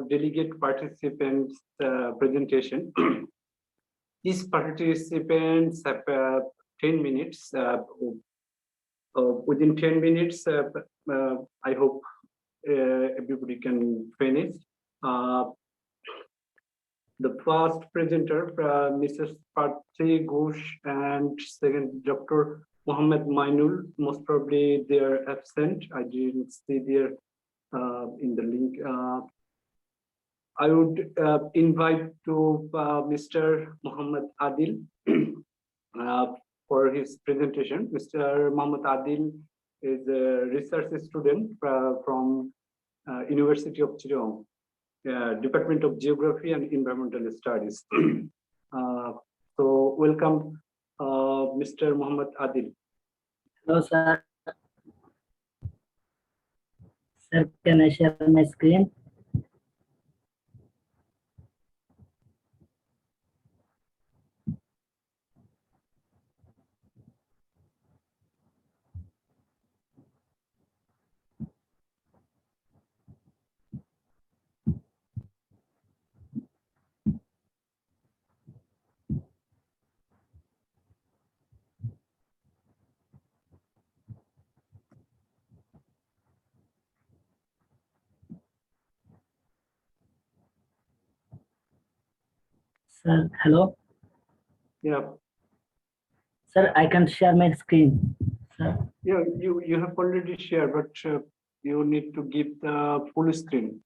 delegate participants presentation. Each participants have 10 minutes. Within 10 minutes, I hope everybody can finish. The first presenter, Mrs. Patri Ghosh, and second, Dr. Mohammad Mainul. Most probably they are absent. I didn't see there in the link. I would invite to Mr. Mohammad Adil for his presentation. Mr. Mohammad Adil is a research student from University of Chittagong, Department of Geography and Environmental Studies. So welcome, Mr. Mohammad Adil. Hello, sir. Sir, can I share my screen? Sir, hello. Yeah. Sir, I can share my screen. Sir. Yeah, you have already shared, but you need to give the full screen.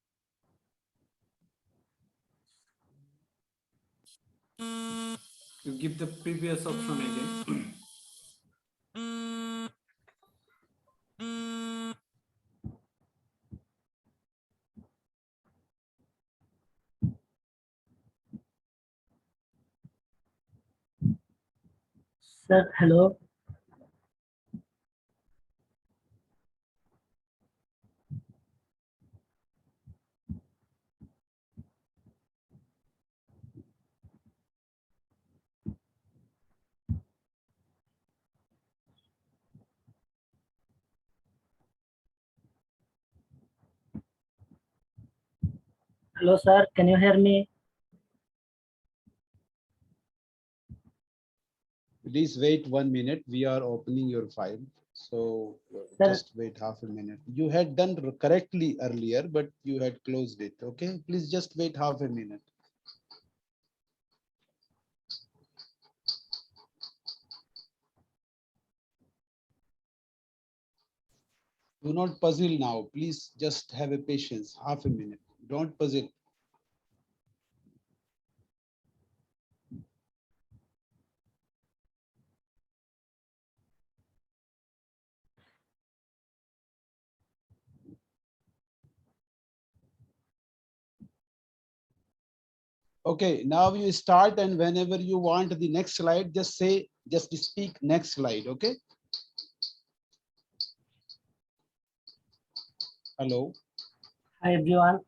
You give the previous option again. Sir, hello. Hello, sir. Can you hear me? Please wait 1 minute. We are opening your file. So just wait half a minute. You had done correctly earlier, but you had closed it. Okay, please just wait half a minute. Do not puzzle now. Please just have a patience, half a minute. Don't puzzle. Okay, now you start, and whenever you want the next slide, just speak next slide, okay? Hello. Hi, everyone.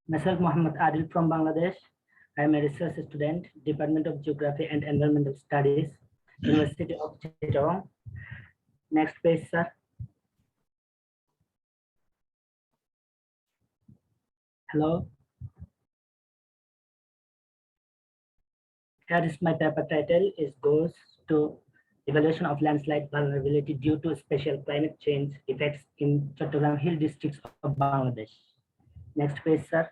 Myself, Mohammad Adil from Bangladesh. I am a research student, Department of Geography and Environmental Studies, University of Chittagong. Next page, sir. Hello. Here is my paper title. It goes to evaluation of landslide vulnerability due to special climate change effects in Chittagong Hill districts of Bangladesh. Next page, sir.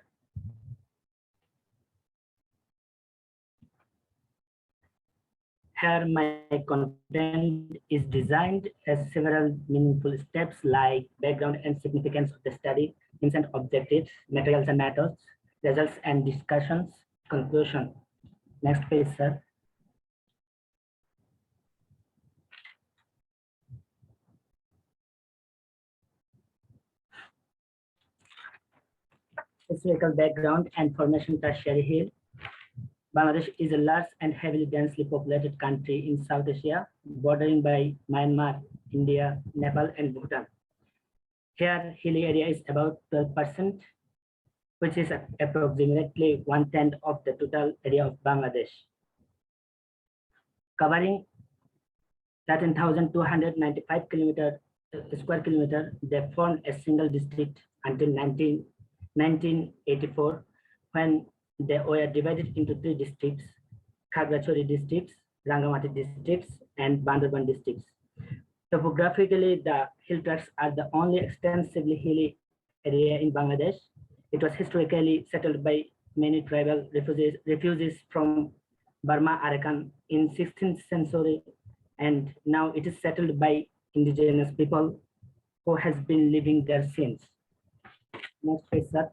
Here my content is designed as several meaningful steps like background and significance of the study, themes and objectives, materials and methods, results and discussions, conclusion. Next page, sir. Historical background and formation. Tertiary Hill. Bangladesh is a large and heavily densely populated country in South Asia, bordering by Myanmar, India, Nepal, and Bhutan. Here, hilly area is about 12%, which is approximately 1/10 of the total area of Bangladesh. Covering 13,295 square kilometer, they formed a single district until 19 1984, when they were divided into 3 districts: Khagrachari districts, Rangamati districts, and Bandarban districts. Topographically, the hill tracts are the only extensively hilly area in Bangladesh. It was historically settled by many tribal refugees from Burma Arakan in 16th century, and now it is settled by indigenous people who has been living there since. Next page, sir.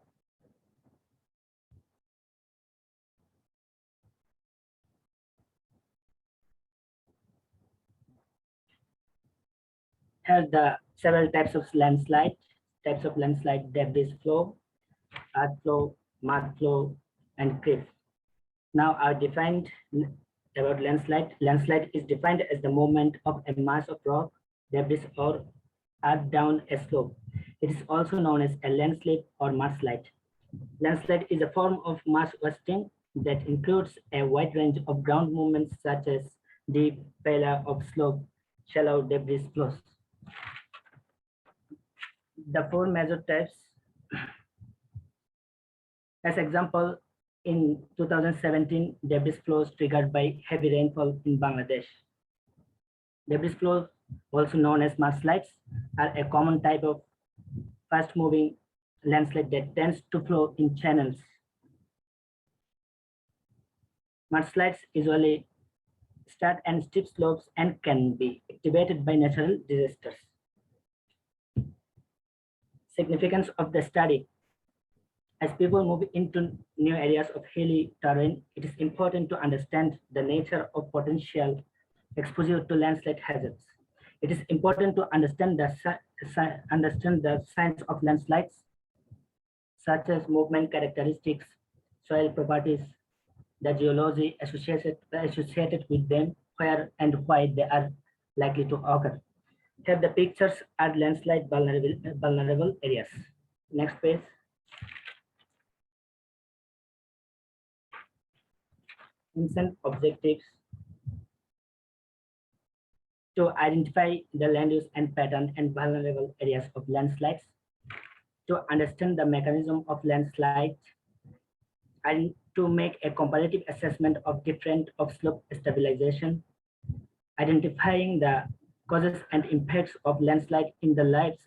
Here the several types of landslide, debris flow, earth flow, mud flow, and cliff. Now are defined about landslide. Landslide is defined as the movement of a mass of rock, debris, or earth down a slope. It is also known as a landslip or mudslide. Landslide is a form of mass wasting that includes a wide range of ground movements such as deep, failure of slope, shallow debris flows. The 4 major types. As example, in 2017, debris flows triggered by heavy rainfall in Bangladesh. Debris flows, also known as mudslides, are a common type of fast-moving landslide that tends to flow in channels. Mudslides usually start and steep slopes and can be activated by natural disasters. Significance of the study. As people move into new areas of hilly terrain, it is important to understand the nature of potential exposure to landslide hazards. It is important to understand the signs of landslides, such as movement characteristics, soil properties, the geology associated with them, where and why they are likely to occur. Here the pictures are landslide vulnerable areas. Next page. Mission objectives: to identify the land use and pattern and vulnerable areas of landslides, to understand the mechanism of landslides, and to make a comparative assessment of different of slope stabilization, identifying the causes and impacts of landslide in the lives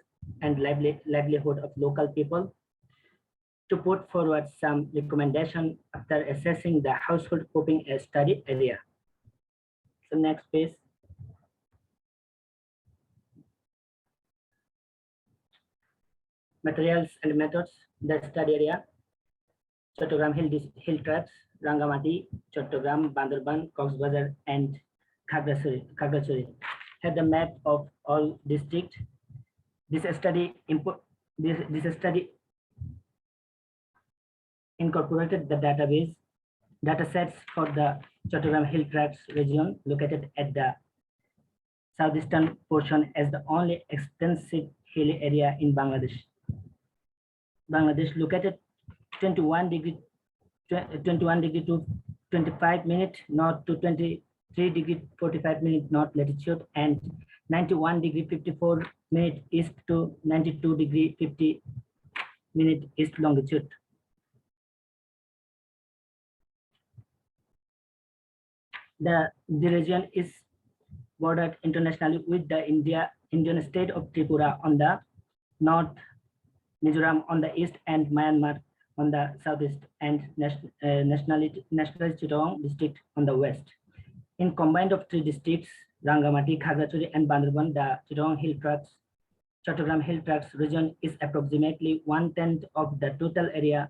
and livelihood of local people, to put forward some recommendation after assessing the household coping study area. So next page. Materials and methods. The study area: Chattogram hill tracts, Rangamati, Chattogram, Bandarban, Coxbazar, and Khagrachari. Here the map of all districts. This study incorporated the data sets for the Chattogram hill tracts region located at the southeastern portion as the only extensive hilly area in Bangladesh. Bangladesh located 21 degree to 25 minute north to 23 degree 45 minute north latitude and 91 degree 54 minute east to 92 degree 50 minute east longitude. The region is bordered internationally with the Indian state of Tripura on the north, Mizoram on the east, and Myanmar on the southeast, and national Chittagong district on the west. In combined of 3 districts, Rangamati, Khagrachari, and Bandarban, the Chattogram hill tracts region is approximately 1/10 of the total area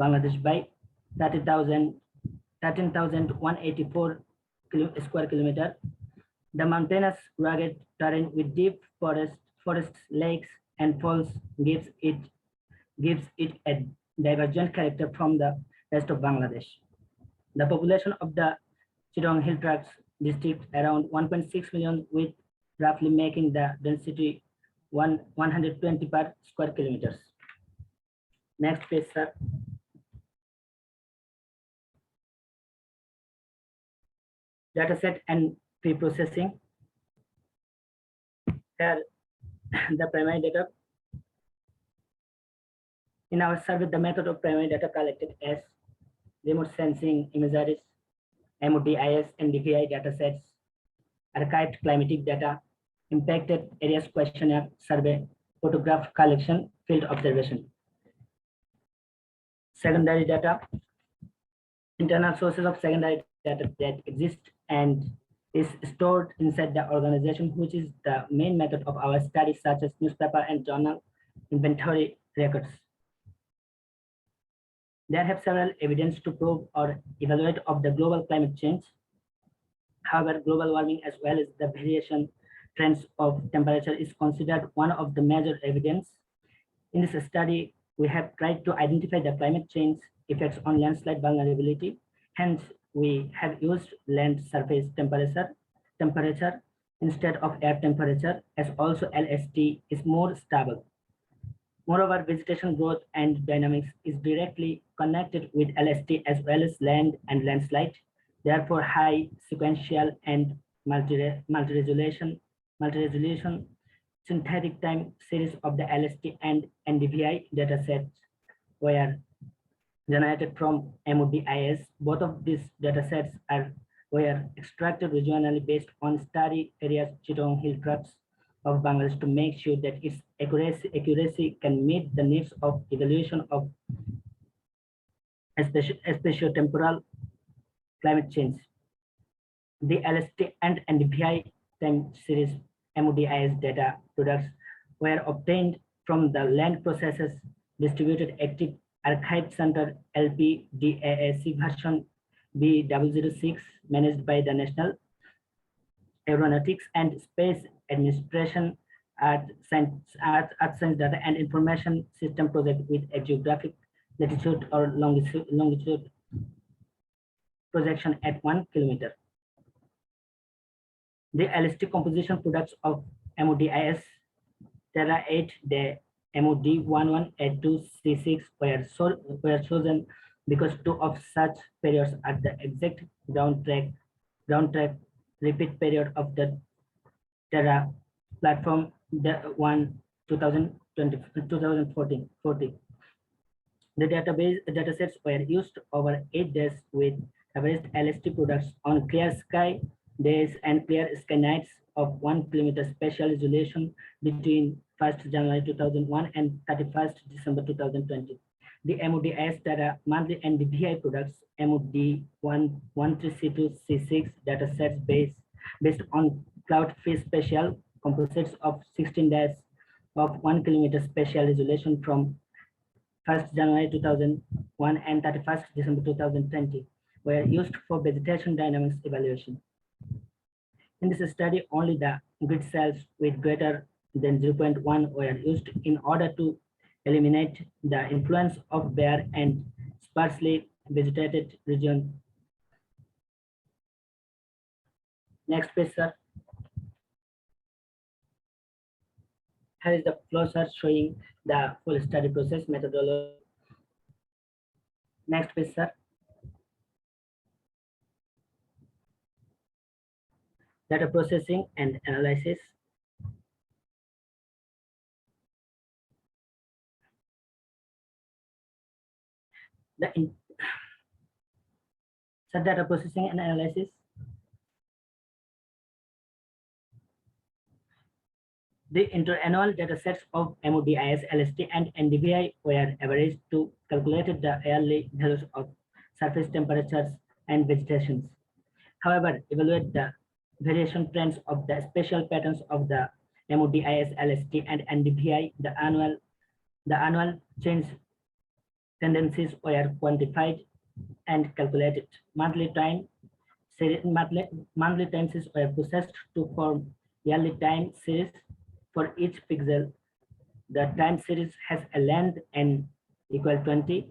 Bangladesh by 13,184 square kilometer. The mountainous rugged terrain with deep forests, lakes, and falls gives it a divergent character from the rest of Bangladesh. The population of the Chittagong hill tracts district around 1.6 million, with roughly making the density 120 per square kilometers. Next page, sir. Dataset and pre-processing. Here, the primary data. In our survey, the method of primary data collected as remote sensing imageries, MODIS and DVI datasets, archived climatic data, impacted areas questionnaire survey, photograph collection, field observation. Secondary data, internal sources of secondary data that exist and is stored inside the organization, which is the main method of our studies, such as newspaper and journal inventory records. There have several evidence to prove or evaluate of the global climate change. However, global warming as well as the variation trends of temperature is considered one of the major evidence. In this study, we have tried to identify the climate change effects on landslide vulnerability. Hence, we have used land surface temperature instead of air temperature, as also LST is more stable. Moreover, vegetation growth and dynamics is directly connected with LST as well as land and landslide. Therefore, high sequential and multi-resolution synthetic time series of the LST and NDVI datasets were generated from MODIS. Both of these datasets were extracted regionally based on study areas Chittagong Hill Tracts of Bangladesh to make sure that its accuracy can meet the needs of evaluation of spatiotemporal climate change. The LST and NDVI time series MODIS data products were obtained from the Land Processes Distributed Active Archive Center LPDAAC version B006 managed by the National Aeronautics and Space Administration Earth Science Data and Information System project with a geographic latitude or longitude projection at 1 kilometer. The LST composition products of MODIS Terra 8, the MOD11A2C6 were chosen because two of such periods are the exact ground track repeat period of the Terra platform, the 2014. The datasets were used over 8 days with average LST products on clear sky days and clear sky nights of 1 kilometer spatial resolution between 1st January 2001 and 31st December 2020. The MODIS data monthly and DVI products MOD13C2C6 datasets based on cloud-free spatial composites of 16 days of 1 kilometer spatial resolution from 1st January 2001 and 31st December 2020 were used for vegetation dynamics evaluation. In this study, only the grid cells with greater than 0.1 were used in order to eliminate the influence of bare and sparsely vegetated regions. Next page, sir. Here is the flowchart showing the full study process methodology. Next page, sir. Data processing and analysis. Data processing and analysis. The interannual datasets of MODIS, LST, and NDVI were averaged to calculate the yearly values of surface temperatures and vegetations. However, evaluate the variation trends of the spatial patterns of the MODIS, LST, and NDVI. The annual change tendencies were quantified and calculated. Monthly time series were processed to form yearly time series for each pixel. The time series has a length n equal 20,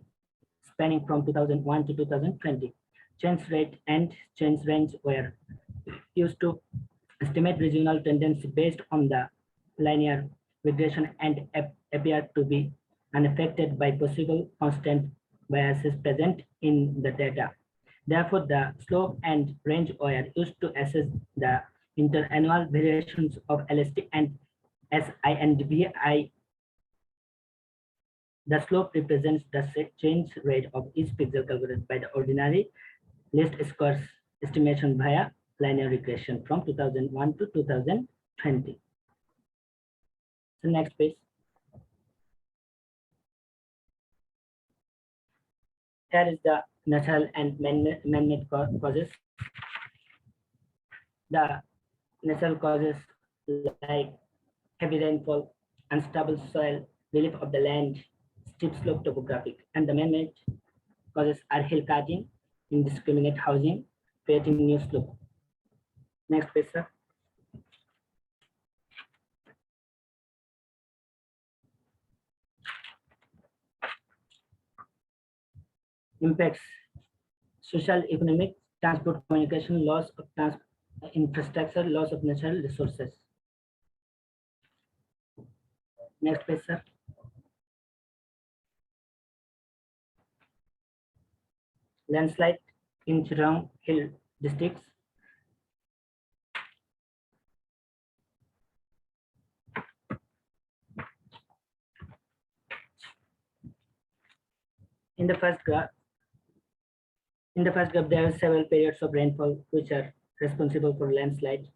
spanning from 2001 to 2020. Change rate and change range were used to estimate regional tendency based on the linear regression and appear to be unaffected by possible constant biases present in the data. Therefore, the slope and range were used to assess the interannual variations of LST and SI and VI The slope represents the change rate of each pixel calculated by the ordinary least squares estimation via linear regression from 2001 to 2020. So next page. Here is the natural and man-made causes. The natural causes like heavy rainfall, unstable soil, relief of the land, steep slope topographic, and the man-made causes are hill cutting, indiscriminate housing, creating new slope. Next page, sir. Impacts: social, economic, transport, communication, loss of infrastructure, loss of natural resources. Next page, sir. Landslide in Chittagong Hill districts. In the first graph, there are several periods of rainfall which are responsible for landslide,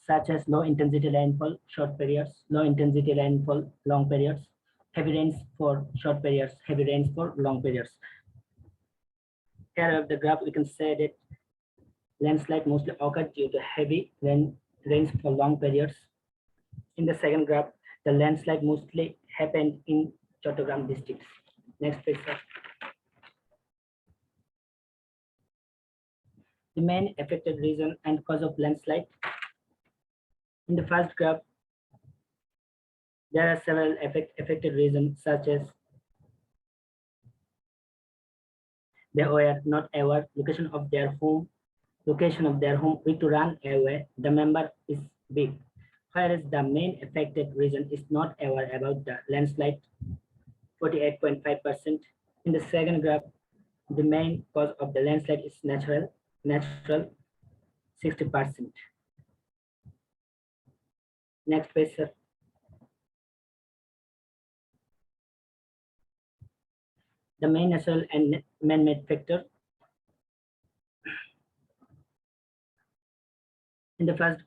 such as low intensity rainfall, short periods, low intensity rainfall, long periods, heavy rains for short periods, heavy rains for long periods. Here of the graph, we can say that landslide mostly occurred due to heavy rains for long periods. In the second graph, the landslide mostly happened in Chattogram districts. Next page, sir. The main affected region and cause of landslide. In the first graph, there are several affected regions, such as they were not aware location of their home weak to run away. The member is big, whereas the main affected region is not aware about the landslide, 48.5%. In the second graph, the main cause of the landslide is natural, 60%. Next page, sir. The main natural and man-made factor. In the first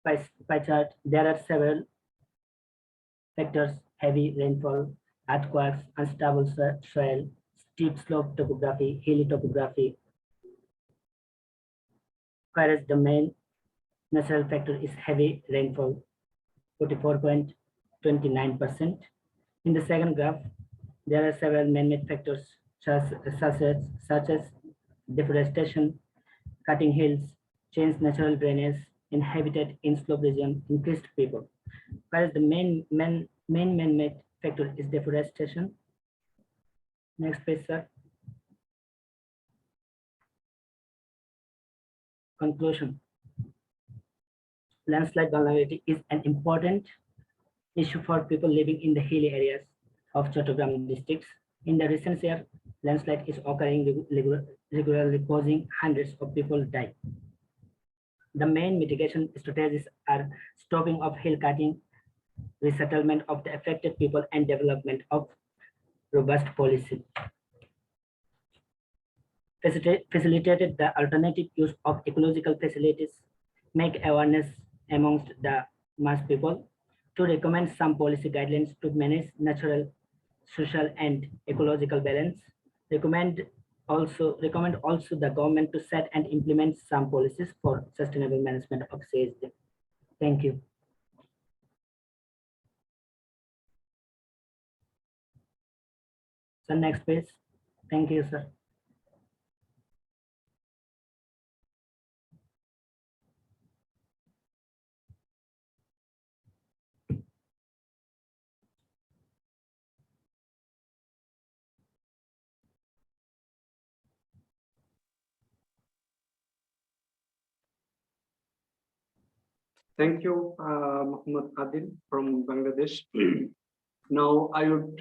pie chart, there are several factors: heavy rainfall, earthquakes, unstable soil, steep slope topography, hilly topography. Whereas the main natural factor is heavy rainfall, 44.29%. In the second graph, there are several man-made factors such as deforestation, cutting hills, change natural drainage, inhabited in slope region, increased people. Whereas the main man-made factor is deforestation. Next page, sir. Conclusion. Landslide vulnerability is an important issue for people living in the hilly areas of Chattogram districts. In the recent year, landslide is occurring regularly, causing hundreds of people die. The main mitigation strategies are stopping of hill cutting, resettlement of the affected people, and development of robust policy. Facilitated the alternative use of ecological facilities, make awareness amongst the mass people, to recommend some policy guidelines to manage natural, social, and ecological balance. Recommend also the government to set and implement some policies for sustainable management of CSD. Thank you. So next page. Thank you, sir. Thank you, Mohammad Adil from Bangladesh. Now I would